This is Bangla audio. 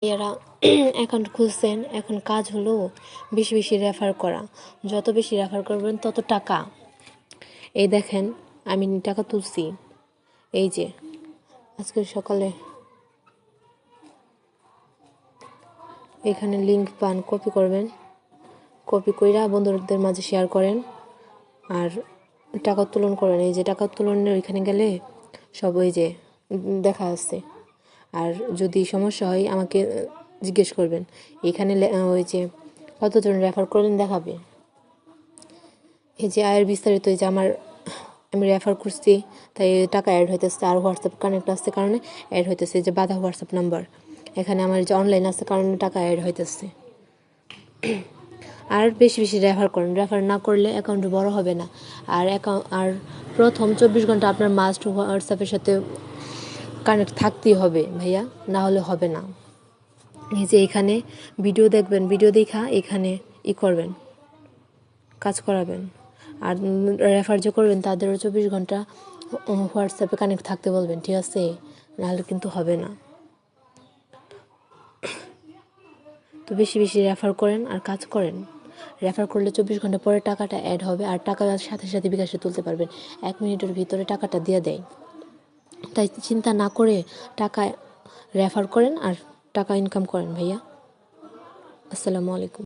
এরা অ্যাকাউন্ট খুলছেন, এখন কাজ হলো বেশি বেশি রেফার করা। যত বেশি রেফার করবেন তত টাকা। এই দেখেন আমি টাকা তুলছি, এই যে আজকে সকালে এখানে লিঙ্ক পান, কপি করবেন, কপি কইরা বন্ধুদের মাঝে শেয়ার করেন আর টাকা উত্তোলন করেন। এই যে টাকা উত্তোলনের ওইখানে গেলে সব ওই যে দেখা আছে। আর যদি সমস্যা হয় আমাকে জিজ্ঞেস করবেন। এখানে ওই যে কতজন রেফার করলেন দেখাবে। এই যে আয়ের বিস্তারিত, এই যে আমি রেফার করছি তাই টাকা অ্যাড হইতেছে, আর হোয়াটসঅ্যাপ কানেক্ট আসছে কারণে অ্যাড হইতেছে। যে বাধা হোয়াটসঅ্যাপ নাম্বার, এখানে আমার যে অনলাইন আছে কারণে টাকা অ্যাড হইতেছে। আর বেশি বেশি রেফার করুন, রেফার না করলে অ্যাকাউন্ট বড় হবে না। আর প্রথম 24 ঘন্টা আপনার মাস্ট হোয়াটসঅ্যাপের সাথে কানেক্ট থাকতেই হবে ভাইয়া, না হলে হবে না। এই যে এখানে ভিডিও দেখবেন, ভিডিও দেখা এখানে করবেন, কাজ করাবেন। আর রেফার যে করবেন তাদেরও 24 ঘন্টা হোয়াটসঅ্যাপে কানেক্ট থাকতে বলবেন, ঠিক আছে? নাহলে কিন্তু হবে না। তো বেশি বেশি রেফার করেন আর কাজ করেন। রেফার করলে 24 ঘন্টা পরে টাকাটা অ্যাড হবে, আর টাকা সাথে সাথে বিকাশে তুলতে পারবেন। 1 মিনিটের ভিতরে টাকাটা দিয়ে দেয়। তাই চিন্তা না করে টাকা রেফার করেন আর টাকা ইনকাম করেন ভাইয়া। আসসালামু আলাইকুম।